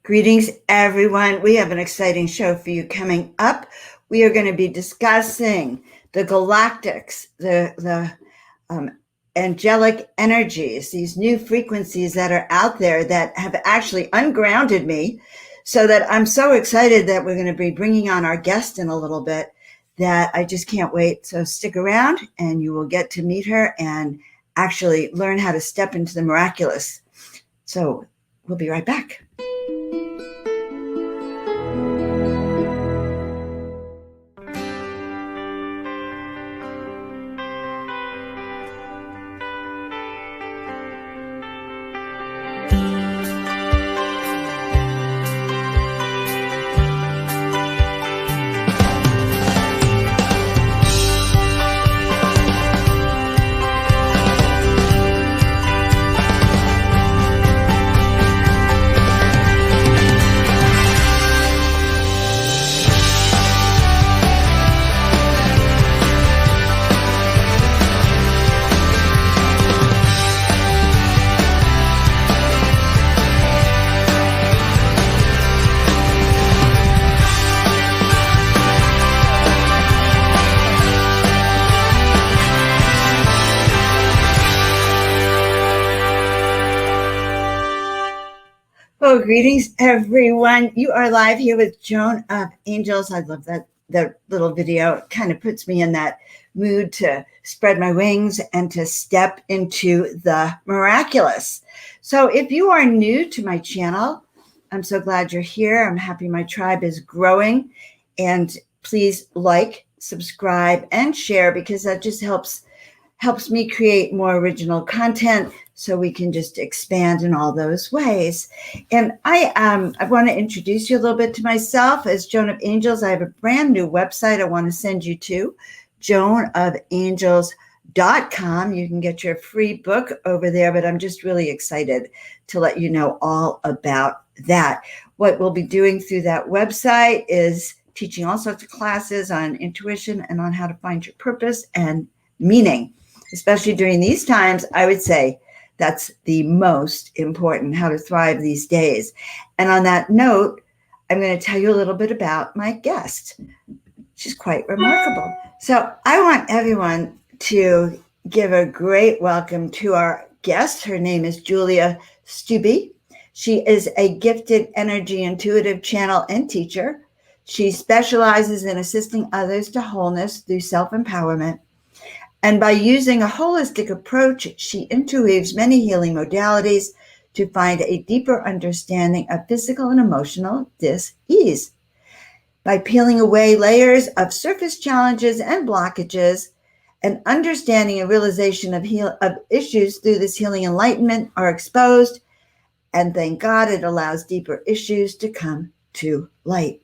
Greetings, everyone. We have an exciting show for you coming up. We are going to be discussing the galactics, the angelic energies, these new frequencies that are out there that have actually ungrounded me, so that I'm so excited that we're going to be bringing on our guest in a little bit that I just can't wait. So stick around and you will get to meet her and actually learn how to step into the miraculous. So we'll be right back. Oh, greetings, everyone. You are live here with Joan of Angels. I love that little video. It kind of puts me in that mood to spread my wings and to step into the miraculous. So if you are new to my channel, I'm so glad you're here. I'm happy my tribe is growing. And please like, subscribe, and share, because that just helps me create more original content so we can just expand in all those ways. And I want to introduce you a little bit to myself as Joan of Angels. I have a brand new website I want to send you to, joanofangels.com. You can get your free book over there, but I'm just really excited to let you know all about that. What we'll be doing through that website is teaching all sorts of classes on intuition and on how to find your purpose and meaning. Especially during these times, I would say that's the most important, how to thrive these days. And on that note, I'm going to tell you a little bit about my guest. She's quite remarkable. So I want everyone to give a great welcome to our guest. Her name is Julia Stubbe. She is a gifted energy intuitive channel and teacher. She specializes in assisting others to wholeness through self-empowerment. And by using a holistic approach, she interweaves many healing modalities to find a deeper understanding of physical and emotional dis-ease. By peeling away layers of surface challenges and blockages, and understanding and realization of issues through this healing enlightenment are exposed, and thank God it allows deeper issues to come to light.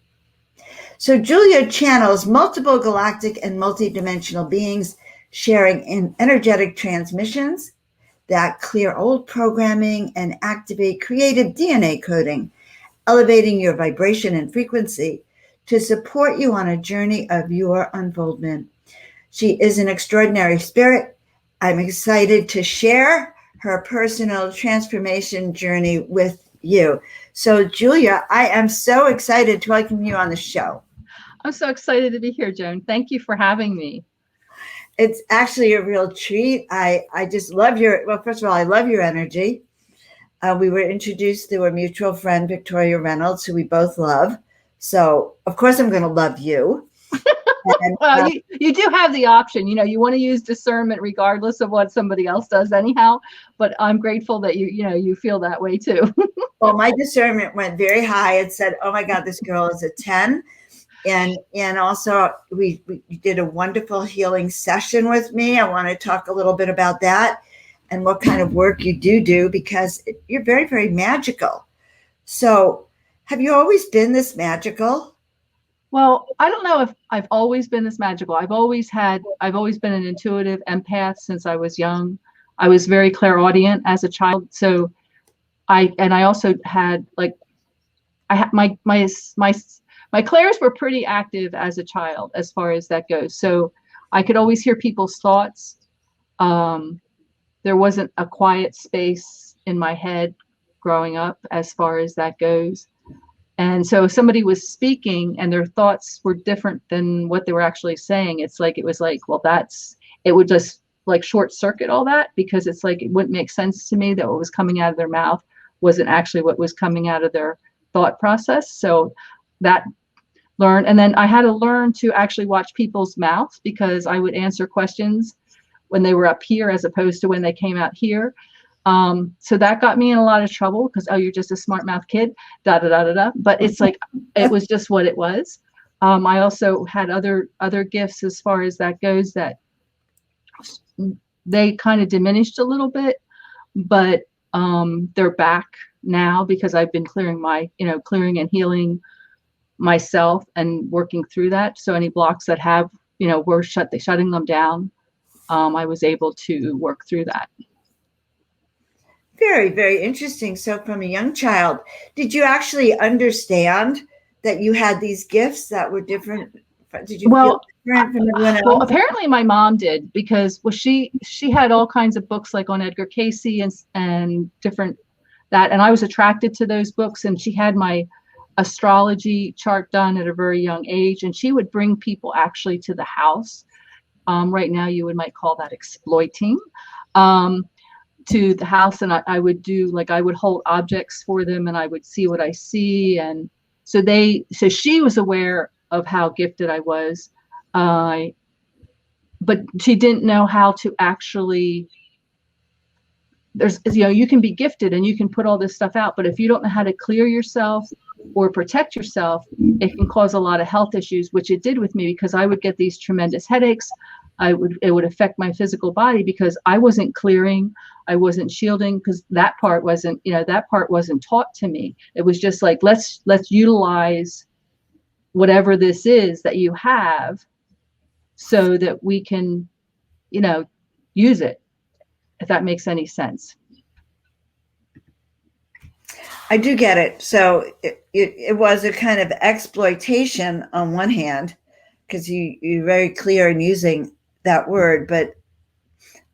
So Julia channels multiple galactic and multidimensional beings, sharing in energetic transmissions that clear old programming and activate creative DNA coding, elevating your vibration and frequency to support you on a journey of your unfoldment. She is an extraordinary spirit. I'm excited to share her personal transformation journey with you. So, Julia, I am so excited to welcome you on the show. I'm so excited to be here, Joan. Thank you for having me. It's actually a real treat. I just love first of all, I love your energy. We were introduced through a mutual friend, Victoria Reynolds, who we both love. So, of course, I'm going to love you. And, well, you do have the option. You know, you want to use discernment regardless of what somebody else does anyhow. But I'm grateful that you feel that way, too. Well, my discernment went very high. It said, oh, my God, this girl is a 10. And also we did a wonderful healing session with me. I want to talk a little bit about that and what kind of work you do, because you're very, very magical. So have you always been this magical? Well, I don't know if I've always been this magical. I've always been an intuitive empath since I was young. I was very clairaudient as a child. So I also had my clairs were pretty active as a child, as far as that goes. So I could always hear people's thoughts. There wasn't a quiet space in my head growing up, as far as that goes. And so if somebody was speaking and their thoughts were different than what they were actually saying, it was like, well, it would just like short circuit all that, because it's like, it wouldn't make sense to me that what was coming out of their mouth wasn't actually what was coming out of their thought process. So that learned. And then I had to learn to actually watch people's mouths, because I would answer questions when they were up here as opposed to when they came out here. So that got me in a lot of trouble, because, oh, you're just a smart mouth kid, da da da da da. But it's like, it was just what it was. I also had other gifts as far as that goes, that they kind of diminished a little bit, but they're back now, because I've been clearing and healing myself and working through that. So any blocks that were shutting them down, I was able to work through that. Very, very interesting. So from a young child, did you actually understand that you had these gifts that were different? Did you feel different from everyone else? Well, apparently my mom did, because she had all kinds of books like on Edgar Cayce and different that, and I was attracted to those books, and she had my astrology chart done at a very young age, and she would bring people actually to the house. Right now you might call that exploiting. To the house, and I would hold objects for them, and I would see what I see. And so she was aware of how gifted I was, but she didn't know how to actually, you can be gifted and you can put all this stuff out, but if you don't know how to clear yourself or protect yourself, it can cause a lot of health issues, which it did with me, because I would get these tremendous headaches. It would affect my physical body, because I wasn't clearing, I wasn't shielding, because that part wasn't taught to me. It was just like, let's utilize whatever this is that you have, so that we can, use it, if that makes any sense. I do get it. So it was a kind of exploitation on one hand, because you're very clear in using that word, but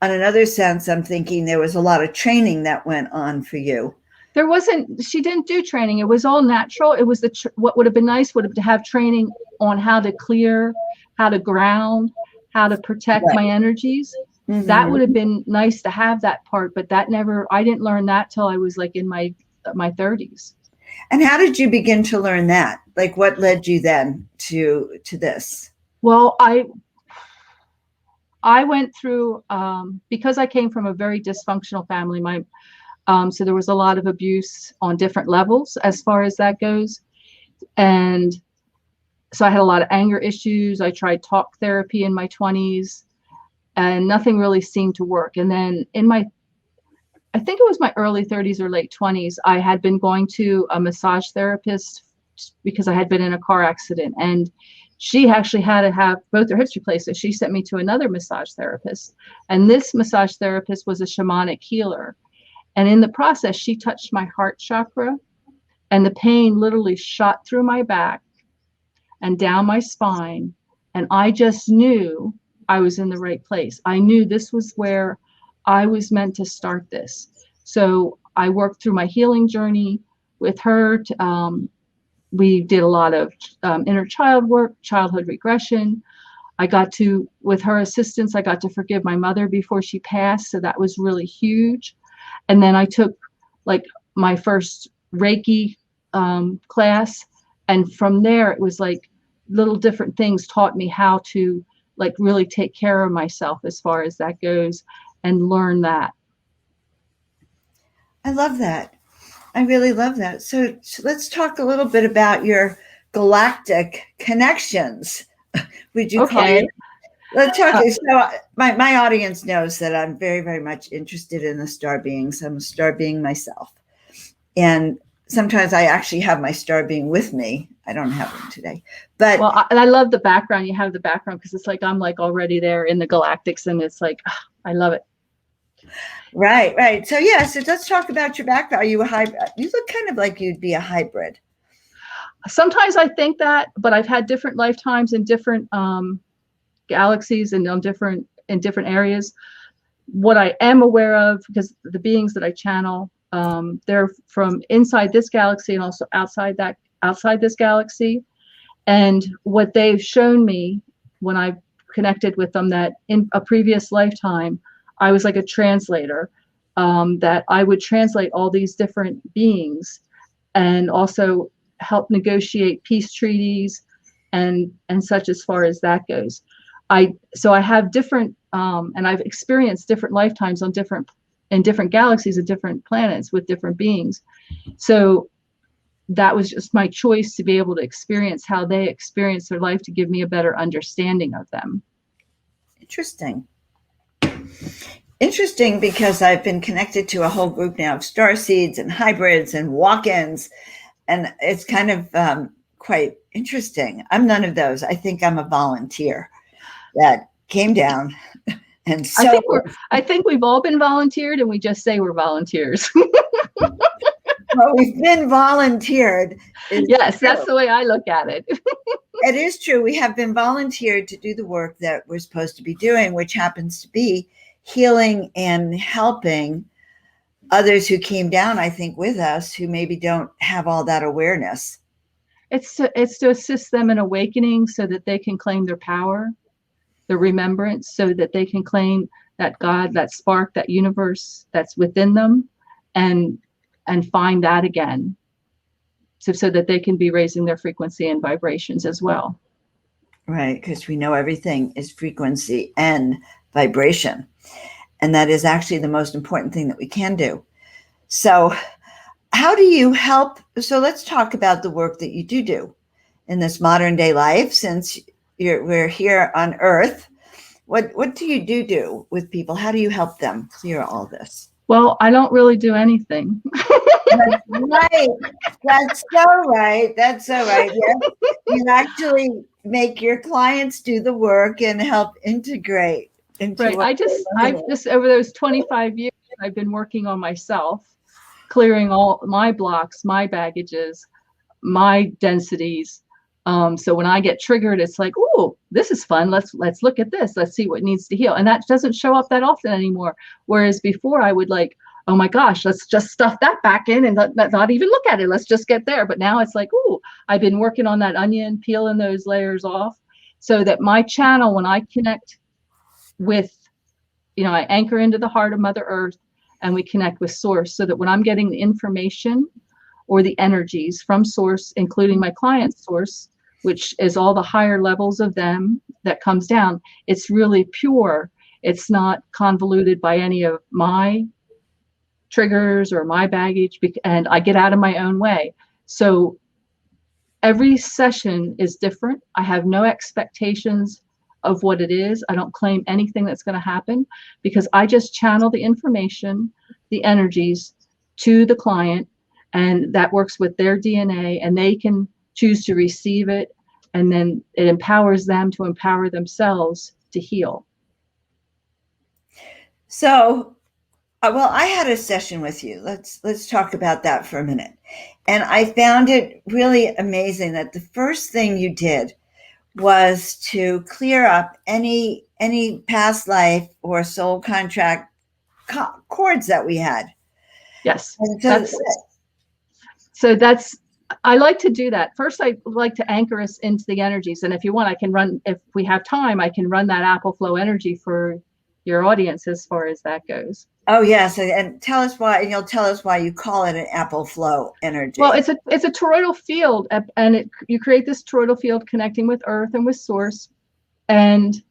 on another sense, I'm thinking there was a lot of training that went on for you. She didn't do training. It was all natural. It was what would have been nice would have to have training on how to clear, how to ground, how to protect my energies. Mm-hmm. That would have been nice to have that part, but I didn't learn that till I was like in my 30s. And how did you begin to learn that? Like, what led you then to this? Well, I went through, because I came from a very dysfunctional family, so there was a lot of abuse on different levels as far as that goes. And so I had a lot of anger issues. I tried talk therapy in my 20s, and nothing really seemed to work. And then I think it was my early 30s or late 20s, I had been going to a massage therapist, because I had been in a car accident, and she actually had to have both her hips replaced. So she sent me to another massage therapist, and this massage therapist was a shamanic healer. And in the process, she touched my heart chakra, and the pain literally shot through my back and down my spine. And I just knew I was in the right place. I knew this was where I was meant to start this. So I worked through my healing journey with her. We did a lot of inner child work, childhood regression. With her assistance, I got to forgive my mother before she passed. So that was really huge. And then I took like my first Reiki class. And from there, it was like little different things taught me how to like really take care of myself as far as that goes, and learn that. I love that. I really love that. So let's talk a little bit about your galactic connections. Would you call it? Let's talk. So my audience knows that I'm very, very much interested in the star beings. I'm a star being myself. And sometimes I actually have my star being with me. I don't have them today. But well, I love the background. You have the background, because it's like I'm like already there in the galactics, and it's like, I love it. Right. So so let's talk about your background. Are you a hybrid? You look kind of like you'd be a hybrid. Sometimes I think that, but I've had different lifetimes in different galaxies and in different areas. What I am aware of, because the beings that I channel, they're from inside this galaxy and also outside that outside this galaxy. And what they've shown me when I've connected with them, that in a previous lifetime, I was like a translator, that I would translate all these different beings and also help negotiate peace treaties and such, as far as that goes. So I have different, and I've experienced different lifetimes on different galaxies and different planets with different beings. So that was just my choice, to be able to experience how they experience their life, to give me a better understanding of them. Interesting, because I've been connected to a whole group now of starseeds and hybrids and walk-ins, and it's kind of quite interesting. I'm none of those. I think I'm a volunteer that came down. And so I think we've all been volunteered, and we just say we're volunteers. well, we've been volunteered. Yes, that's the way I look at it. It is true. We have been volunteered to do the work that we're supposed to be doing, which happens to be healing and helping others who came down, I think, with us, who maybe don't have all that awareness. It's to assist them in awakening, so that they can claim their power, the remembrance, so that they can claim that God, that spark, that universe that's within them, and find that again, so that they can be raising their frequency and vibrations as well. Right, because we know everything is frequency and vibration, and that is actually the most important thing that we can do. So how do you help? So let's talk about the work that you do in this modern day life, since we're here on Earth. What do you do with people? How do you help them clear all this? Well, I don't really do anything. That's right. That's so right. That's so right. Yes. You actually make your clients do the work and help integrate into right. I've just over those 25 years, I've been working on myself, clearing all my blocks, my baggages, my densities. So when I get triggered, it's like, oh, this is fun. Let's look at this. Let's see what needs to heal. And that doesn't show up that often anymore. Whereas before, I would like, oh my gosh, let's just stuff that back in and not even look at it. Let's just get there. But now it's like, oh, I've been working on that onion, peeling those layers off, so that my channel, when I connect with, I anchor into the heart of Mother Earth, and we connect with Source, so that when I'm getting the information or the energies from Source, including my client's Source, which is all the higher levels of them that comes down, it's really pure. It's not convoluted by any of my triggers or my baggage, and I get out of my own way. So every session is different. I have no expectations of what it is. I don't claim anything that's going to happen, because I just channel the information, the energies to the client, and that works with their DNA, and they can choose to receive it, and then it empowers them to empower themselves to heal. So, well, I had a session with you. Let's talk about that for a minute. And I found it really amazing that the first thing you did was to clear up any past life or soul contract cords that we had. Yes. So that's, I like to do that. First, I like to anchor us into the energies. And if you want, I can run, if we have time, I can run that Apple Flow energy for your audience as far as that goes. Oh, yes. And tell us why, and you'll tell us why you call it an Apple Flow energy. Well, it's a toroidal field, and you create this toroidal field connecting with Earth and with Source. And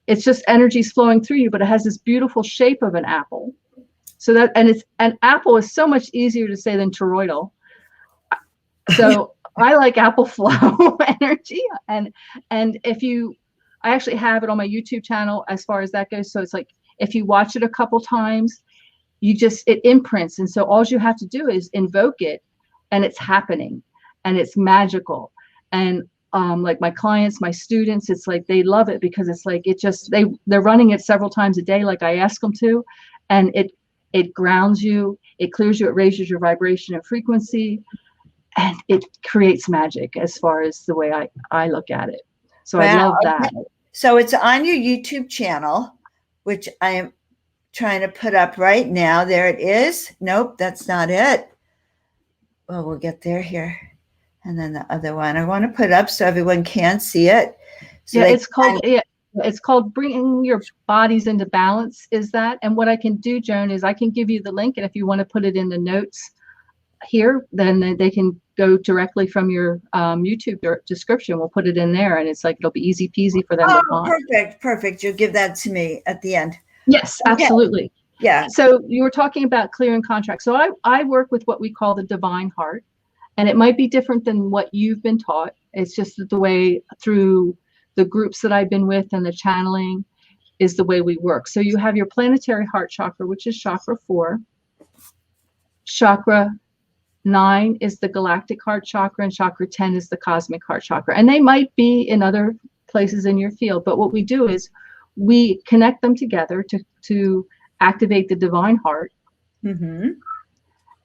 it's just energies flowing through you, but it has this beautiful shape of an apple. So that, and an apple is so much easier to say than toroidal. So I like Apple Flow energy, and I actually have it on my YouTube channel as far as that goes. So it's like, if you watch it a couple times, it imprints. And so all you have to do is invoke it, and it's happening, and it's magical. And like my clients, my students, it's like, they love it, because it's like, they're running it several times a day, like I ask them to, and it grounds you, it clears you, it raises your vibration and frequency, and it creates magic, as far as the way I look at it. So wow. I love that. So it's on your YouTube channel, which I am trying to put up right now. There it is. Nope, that's not it. Well, we'll get there here. And then the other one, I want to put up so everyone can see it. So yeah, it's called Bringing Your Bodies into Balance, is that. And what I can do, Joan, is I can give you the link, and if you want to put it in the notes here, then they can go directly from your YouTube description. We'll put it in there, and it's like it'll be easy peasy for them to find. Perfect. You'll give that to me at the end. Yes, okay. Absolutely. Yeah. So you were talking about clearing contracts. So I work with what we call the divine heart, and it might be different than what you've been taught. It's just the way through the groups that I've been with and the channeling is the way we work. So you have your planetary heart chakra, which is chakra 4. Chakra 9 is the galactic heart chakra, and chakra 10 is the cosmic heart chakra. And they might be in other places in your field, but what we do is we connect them together to activate the divine heart. Mm-hmm.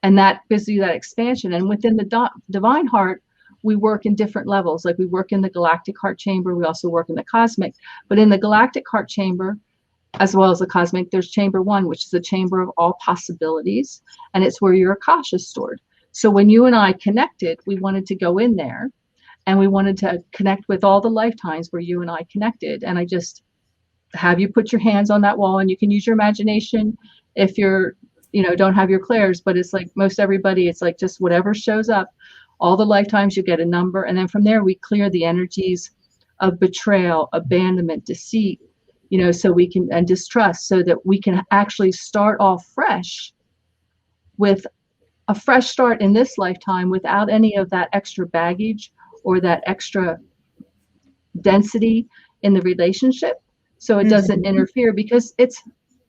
And that gives you that expansion. And within the divine heart, we work in different levels. Like we work in the galactic heart chamber. We also work in the cosmic. But in the galactic heart chamber, as well as the cosmic, there's chamber 1, which is the chamber of all possibilities. And it's where your Akasha is stored. So when you and I connected, we wanted to go in there and we wanted to connect with all the lifetimes where you and I connected. And I just have you put your hands on that wall, and you can use your imagination if you're, don't have your clairs, but it's like most everybody, it's like just whatever shows up, all the lifetimes, you get a number. And then from there, we clear the energies of betrayal, abandonment, deceit, so we can, and distrust, so that we can actually start off fresh with a fresh start in this lifetime without any of that extra baggage or that extra density in the relationship. So it doesn't interfere, because it's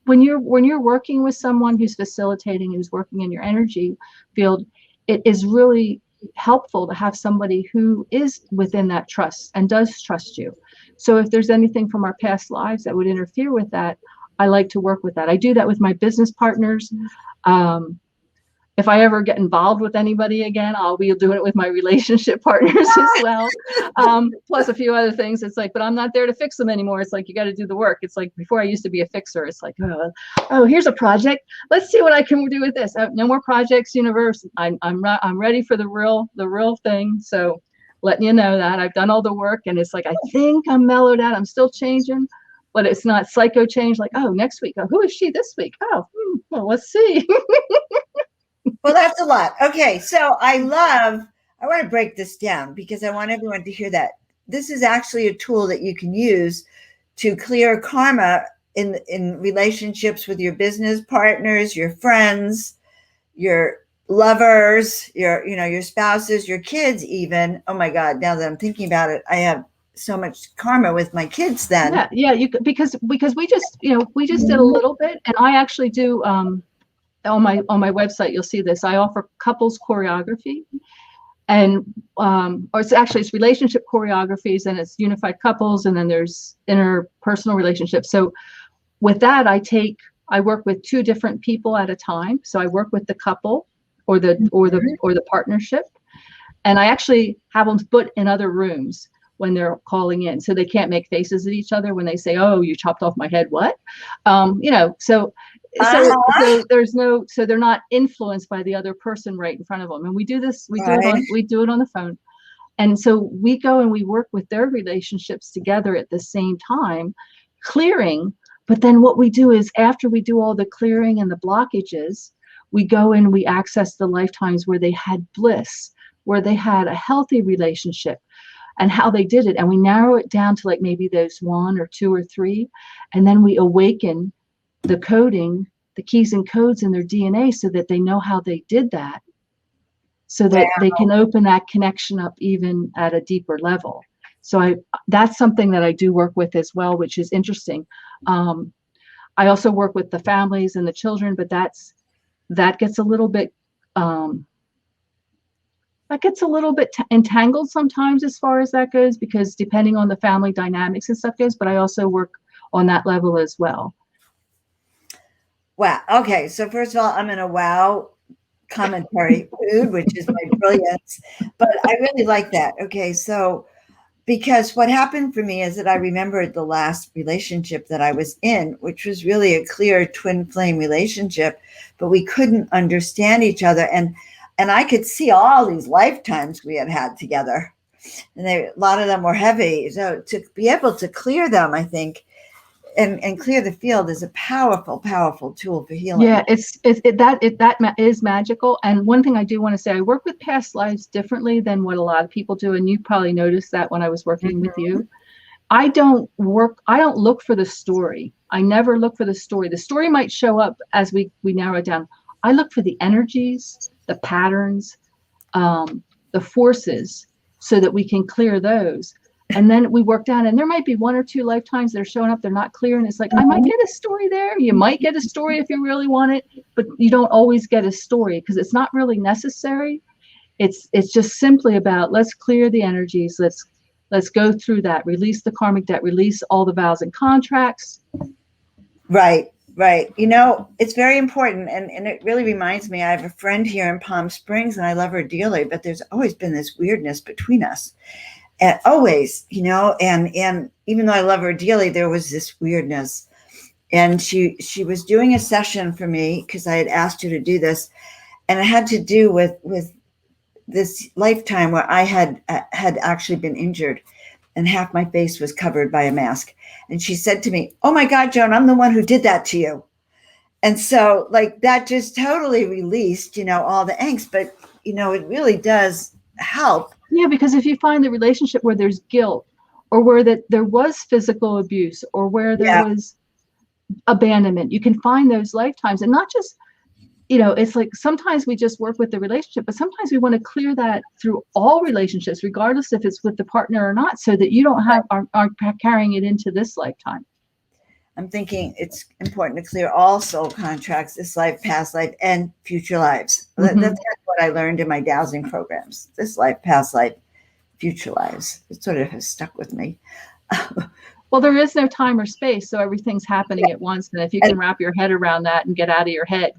when you're working with someone who's facilitating, who's working in your energy field, it is really helpful to have somebody who is within that trust and does trust you. So if there's anything from our past lives that would interfere with that, I like to work with that. I do that with my business partners. If I ever get involved with anybody again, I'll be doing it with my relationship partners as well. Plus a few other things. It's like, but I'm not there to fix them anymore. It's like, you got to do the work. It's like, before I used to be a fixer. It's like, oh, here's a project. Let's see what I can do with this. No more projects, universe. I'm ready for the real thing. So letting you know that I've done all the work, and it's like, I think I'm mellowed out. I'm still changing, but it's not psycho change. Like, oh, next week. Oh, who is she this week? Oh, well, let's see. Well, that's a lot. Okay, so I want to break this down because I want everyone to hear that this is actually a tool that you can use to clear karma in relationships with your business partners, your friends, your lovers, your spouses, your kids even. Oh my God, now that I'm thinking about it, I have so much karma with my kids then. Yeah, because we just did a little bit, and I actually do on my website, you'll see this. I offer couples choreography, and it's relationship choreographies, and it's unified couples, and then there's interpersonal relationships. So with that, I work with 2 different people at a time. So I work with the couple or the partnership, and I actually have them put in other rooms when they're calling in, so they can't make faces at each other when they say, "Oh, you chopped off my head." What? So there's so they're not influenced by the other person right in front of them. And we do this, we do it on the phone. And so we go and we work with their relationships together at the same time, clearing. But then what we do is, after we do all the clearing and the blockages, we go and we access the lifetimes where they had bliss, where they had a healthy relationship, and how they did it. And we narrow it down to like maybe those 1 or 2 or 3. And then we awaken the coding, the keys and codes in their DNA, so that they know how they did that, so that they can open that connection up even at a deeper level. So that's something that I do work with as well, which is interesting. I also work with the families and the children, but that gets a little bit entangled sometimes as far as that goes, because depending on the family dynamics and stuff goes, but I also work on that level as well. Wow. Okay. So first of all, I'm in a wow commentary mood, which is my brilliance, but I really like that. Okay. So, because what happened for me is that I remembered the last relationship that I was in, which was really a clear twin flame relationship, but we couldn't understand each other. And And I could see all these lifetimes we had together. And a lot of them were heavy. So to be able to clear them, I think, and clear the field is a powerful, powerful tool for healing. Yeah, that is magical. And one thing I do want to say, I work with past lives differently than what a lot of people do. And you probably noticed that when I was working with you. I don't look for the story. I never look for the story. The story might show up as we narrow it down. I look for the energies, the patterns, the forces, so that we can clear those. And then we work down, and there might be 1 or 2 lifetimes that are showing up, they're not clear. And it's like, I might get a story there. You might get a story if you really want it, but you don't always get a story because it's not really necessary. It's just simply about, let's clear the energies. Let's go through that, release the karmic debt, release all the vows and contracts. Right. It's very important. And it really reminds me, I have a friend here in Palm Springs and I love her dearly, but there's always been this weirdness between us. And always, and even though I love her dearly, there was this weirdness. And she was doing a session for me because I had asked her to do this. And it had to do with this lifetime where I had actually been injured and half my face was covered by a mask. And she said to me, "Oh my God, Joan, I'm the one who did that to you." And so like that just totally released, all the angst, but it really does help. Yeah, because if you find the relationship where there's guilt or where that there was physical abuse or where there was abandonment, you can find those lifetimes. And not just, it's like sometimes we just work with the relationship, but sometimes we want to clear that through all relationships, regardless if it's with the partner or not, so that you don't aren't carrying it into this lifetime. I'm thinking it's important to clear all soul contracts, this life, past life, and future lives. Mm-hmm. That's kind of what I learned in my dowsing programs. This life, past life, future lives. It sort of has stuck with me. Well, there is no time or space, so everything's happening at once. And if you can wrap your head around that and get out of your head,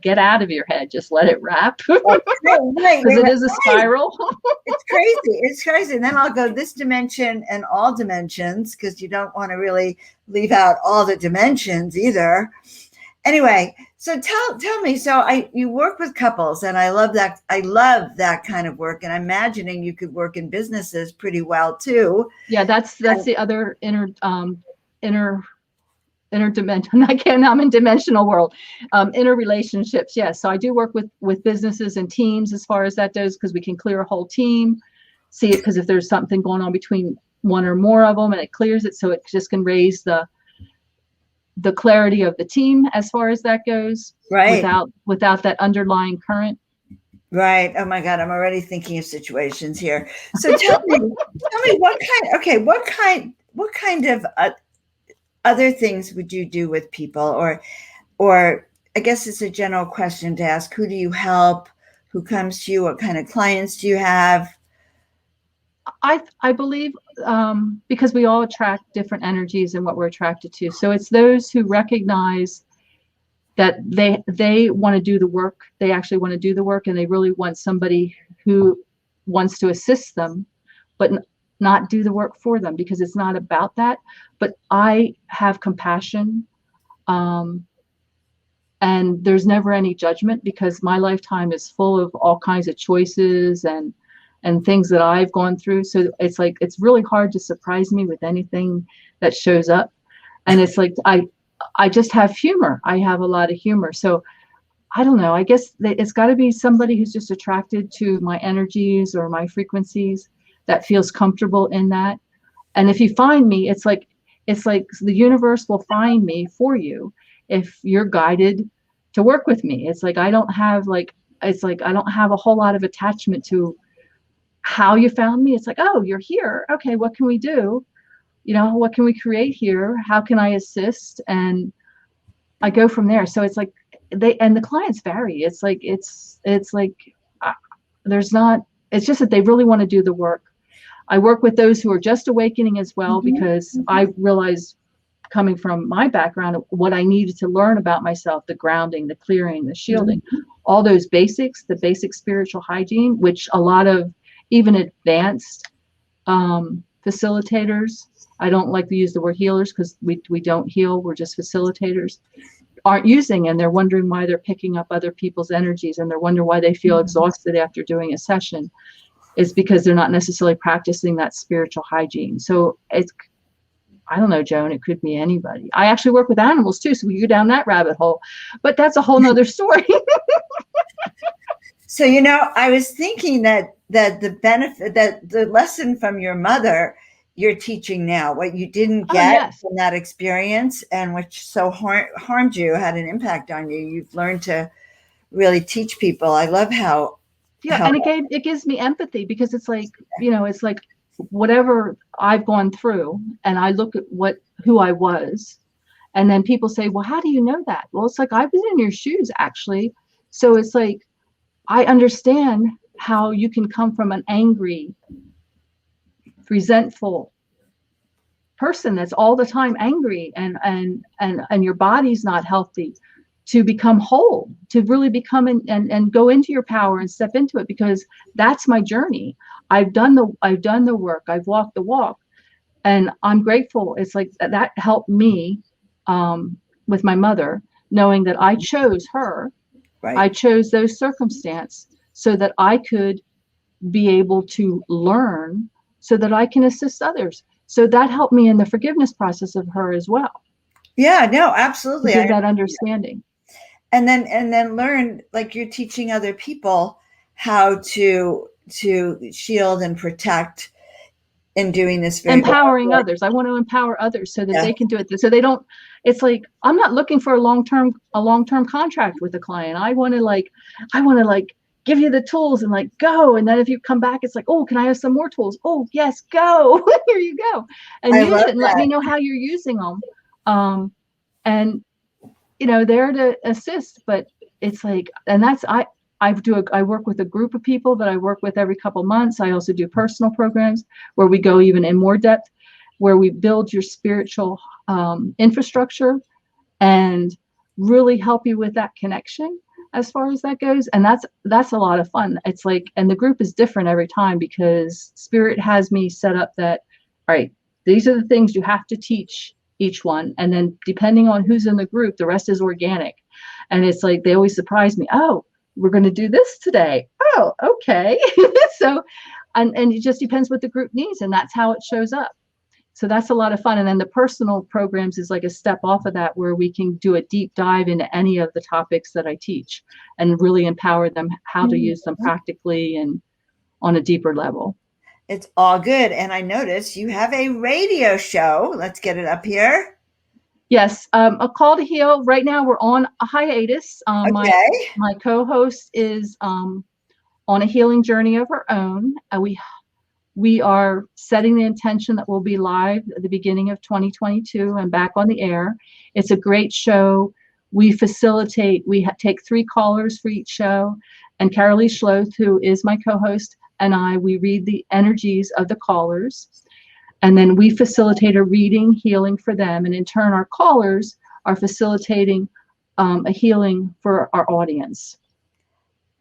just let it wrap. Because it is a spiral. It's crazy. And then I'll go this dimension and all dimensions, because you don't want to really leave out all the dimensions either. Anyway, so tell me, so you work with couples, and I love that. I love that kind of work, and I'm imagining you could work in businesses pretty well too. Yeah, that's the other inner dimension. I'm in dimensional world. Inner relationships. Yes. So I do work with businesses and teams as far as that goes, because we can clear a whole team, see it, because if there's something going on between one or more of them, and it clears it, so it just can raise the clarity of the team as far as that goes, right? Without that underlying current. Right. Oh my God, I'm already thinking of situations here. So tell me what kind of other things would you do with people, or I guess it's a general question to ask, who do you help? Who comes to you? What kind of clients do you have? I believe because we all attract different energies and what we're attracted to. So it's those who recognize that they want to do the work. They actually want to do the work, and they really want somebody who wants to assist them, but not do the work for them, because it's not about that. But I have compassion, and there's never any judgment, because my lifetime is full of all kinds of choices and things that I've gone through. So it's like, it's really hard to surprise me with anything that shows up. And it's like, I just have humor. I have a lot of humor. So I don't know, I guess it's got to be somebody who's just attracted to my energies or my frequencies, that feels comfortable in that. And if you find me, it's like the universe will find me for you if you're guided to work with me. It's like, I don't have a whole lot of attachment to how you found me. It's like, oh, you're here. Okay, what can we do? What can we create here? How can I assist? And I go from there. So it's like the clients vary. It's just that they really want to do the work. I work with those who are just awakening as well, because I realized, coming from my background, what I needed to learn about myself, the grounding, the clearing, the shielding, all those basics, the basic spiritual hygiene, which a lot of even advanced facilitators, I don't like to use the word healers, because we don't heal, we're just facilitators. aren't using, and they're wondering why they're picking up other people's energies, and they're wondering why they feel exhausted after doing a session. It's because they're not necessarily practicing that spiritual hygiene. So it's, I don't know, Joan, it could be anybody. I actually work with animals too, so we go down that rabbit hole, but that's a whole nother story. So, I was thinking that the benefit, that the lesson from your mother, you're teaching now, what you didn't get from that experience, and which so harmed you, had an impact on you. You've learned to really teach people. I love how. And it gives me empathy, because it's like, it's like whatever I've gone through, and I look at who I was, and then people say, well, how do you know that? Well, it's like, I was in your shoes, actually. So it's like, I understand how you can come from an angry, resentful person that's all the time angry, and your body's not healthy, to become whole, to really become and go into your power and step into it, because that's my journey. I've done the work. I've walked the walk, and I'm grateful. It's like that helped me with my mother, knowing that I chose her. Right. I chose those circumstances so that I could be able to learn, so that I can assist others. So that helped me in the forgiveness process of her as well. Yeah, no, absolutely. To give that understanding. And then learn, like you're teaching other people how to shield and protect in doing this. Empowering others. I want to empower others so that they can do it. So they don't, it's like, I'm not looking for a long-term contract with a client. I want to give you the tools and go. And then if you come back, it's like, oh, can I have some more tools? Oh, yes, go. Here you go. And use it and let me know how you're using them. And there to assist, but it's like, and that's, I work with a group of people that I work with every couple months. I also do personal programs where we go even in more depth, where we build your spiritual infrastructure and really help you with that connection as far as that goes. And that's a lot of fun. It's like, and the group is different every time, because Spirit has me set up that, all right, these are the things you have to teach each one. And then depending on who's in the group, the rest is organic. And it's like, they always surprise me. Oh, we're going to do this today. Oh, okay. So, and it just depends what the group needs, and that's how it shows up. So that's a lot of fun. And then the personal programs is like a step off of that, where we can do a deep dive into any of the topics that I teach and really empower them how to use them practically and on a deeper level. It's all good. And I noticed you have a radio show. Let's get it up here. Yes, A Call to Heal. Right now we're on a hiatus. My co-host is on a healing journey of her own. We are setting the intention that we'll be live at the beginning of 2022 and back on the air. It's a great show. We facilitate. We take 3 callers for each show, and Carolee Schloth, who is my co-host, and we read the energies of the callers. And then we facilitate a reading, healing for them. And in turn, our callers are facilitating a healing for our audience.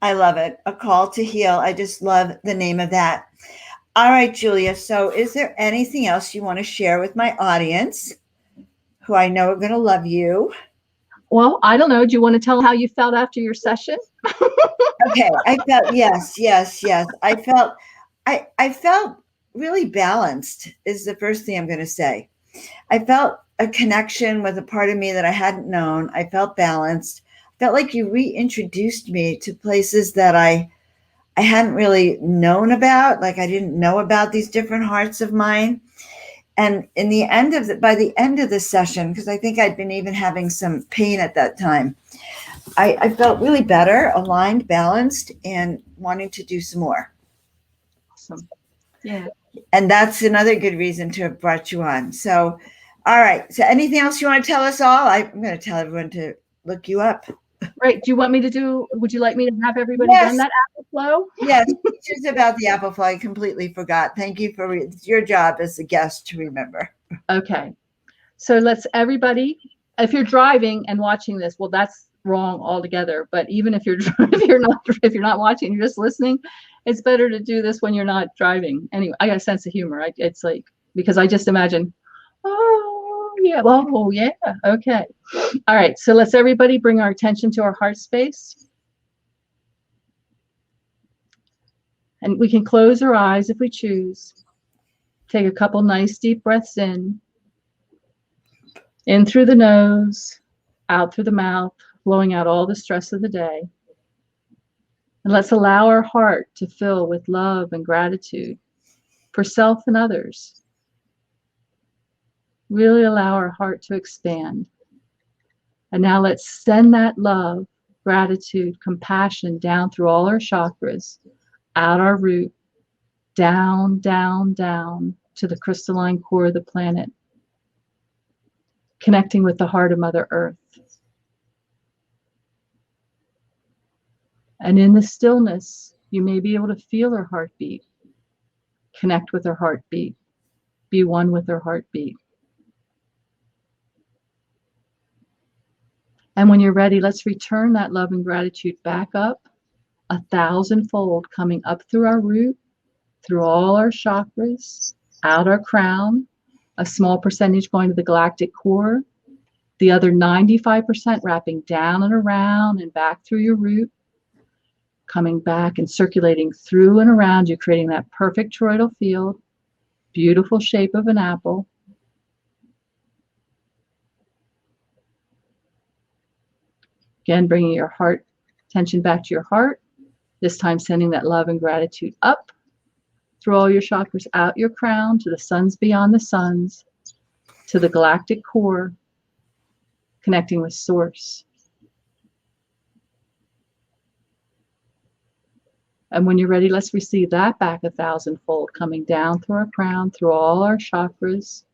I love it. A Call to Heal. I just love the name of that. All right, Julia. So is there anything else you want to share with my audience, who I know are going to love you? Well, I don't know. Do you want to tell how you felt after your session? Okay. I felt, yes. I felt really balanced is the first thing I'm going to say. I felt a connection with a part of me that I hadn't known. I felt balanced. I felt like you reintroduced me to places that I hadn't really known about. Like I didn't know about these different hearts of mine. And by the end of the session, because I think I'd been even having some pain at that time, I felt really better, aligned, balanced, and wanting to do some more. Awesome. Yeah. And that's another good reason to have brought you on. So, all right. So anything else you want to tell us all? I'm going to tell everyone to look you up. Right. Would you like me to have everybody run that Apple Flow? Yes. Just about the Apple Flow. I completely forgot. Thank you for it's your job as a guest to remember. Okay. So everybody, if you're driving and watching this, well, that's wrong altogether. But even if you're not watching, you're just listening, it's better to do this when you're not driving. Anyway, I got a sense of humor. It's like, because I just imagine, oh, yeah. Oh, yeah. Okay. All right. So let's everybody bring our attention to our heart space. And we can close our eyes if we choose. Take a couple nice deep breaths in through the nose, out through the mouth, blowing out all the stress of the day. And let's allow our heart to fill with love and gratitude for self and others. Really allow our heart to expand. And now let's send that love, gratitude, compassion down through all our chakras, out our root, down, down, down to the crystalline core of the planet, connecting with the heart of Mother Earth. And in the stillness, you may be able to feel her heartbeat, connect with her heartbeat, be one with her heartbeat. And when you're ready, let's return that love and gratitude back up 1,000-fold, coming up through our root, through all our chakras, out our crown, a small percentage going to the galactic core, the other 95% wrapping down and around and back through your root, coming back and circulating through and around you, creating that perfect toroidal field, beautiful shape of an apple. Again, bringing your heart attention back to your heart, this time sending that love and gratitude up through all your chakras, out your crown to the suns beyond the suns, to the galactic core, connecting with Source. And when you're ready, let's receive that back 1,000-fold, coming down through our crown, through all our chakras,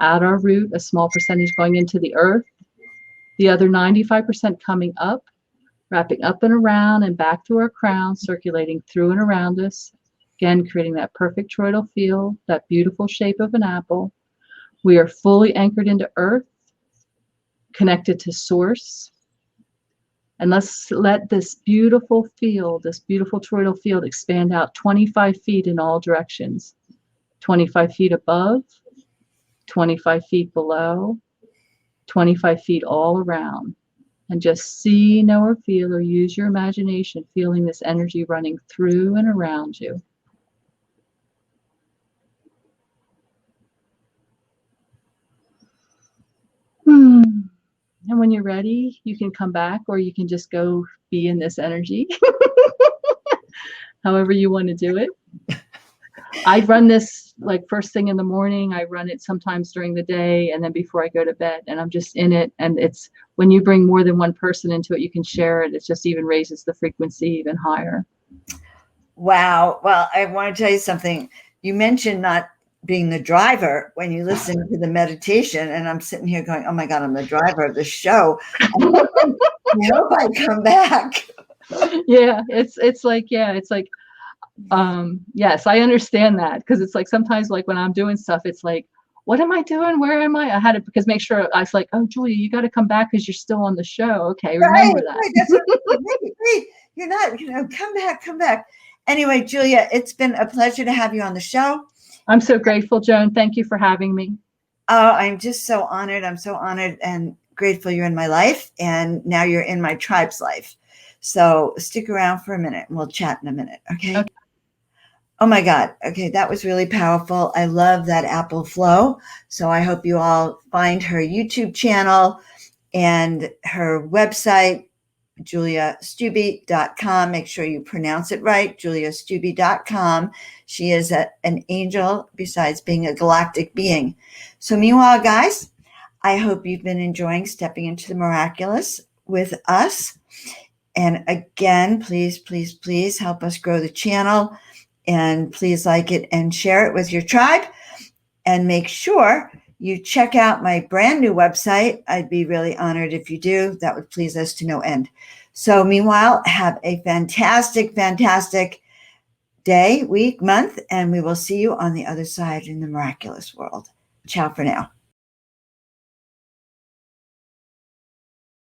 out our root, a small percentage going into the earth, the other 95% coming up, wrapping up and around and back through our crown, circulating through and around us. Again, creating that perfect toroidal field, that beautiful shape of an apple. We are fully anchored into earth, connected to Source. And let's let this beautiful field, this beautiful toroidal field, expand out 25 feet in all directions. 25 feet above, 25 feet below, 25 feet all around. And just see, know, or feel, or use your imagination, feeling this energy running through and around you. And when you're ready, you can come back, or you can just go be in this energy. However you want to do it. I run this like first thing in the morning. I run it sometimes during the day and then before I go to bed, and I'm just in it. And it's when you bring more than one person into it, you can share it. It just even raises the frequency even higher. Wow. Well, I want to tell you something. You mentioned not being the driver when you listen to the meditation, and I'm sitting here going, oh my God, I'm the driver of the show. I hope I come back. Yeah, it's like, yes, I understand that, because it's like sometimes like when I'm doing stuff, it's like, what am I doing? Where am I? I had to, because make sure I was like, oh, Julia, you got to come back because you're still on the show. Okay, remember that. Right. That's what, wait, you're not, come back. Anyway, Julia, it's been a pleasure to have you on the show. I'm so grateful, Joan. Thank you for having me. Oh, I'm just so honored. I'm so honored and grateful you're in my life, and now you're in my tribe's life. So stick around for a minute and we'll chat in a minute. Okay. Oh my God. Okay. That was really powerful. I love that apple flow. So I hope you all find her YouTube channel and her website, juliastubbe.com. Make sure you pronounce it right, juliastubbe.com. She is an angel besides being a galactic being. So meanwhile, guys, I hope you've been enjoying stepping into the miraculous with us. And again, please, please, please help us grow the channel, and please like it and share it with your tribe, and make sure you check out my brand new website. I'd be really honored if you do. That would please us to no end. So meanwhile, have a fantastic, fantastic day, week, month, and we will see you on the other side in the miraculous world. Ciao for now.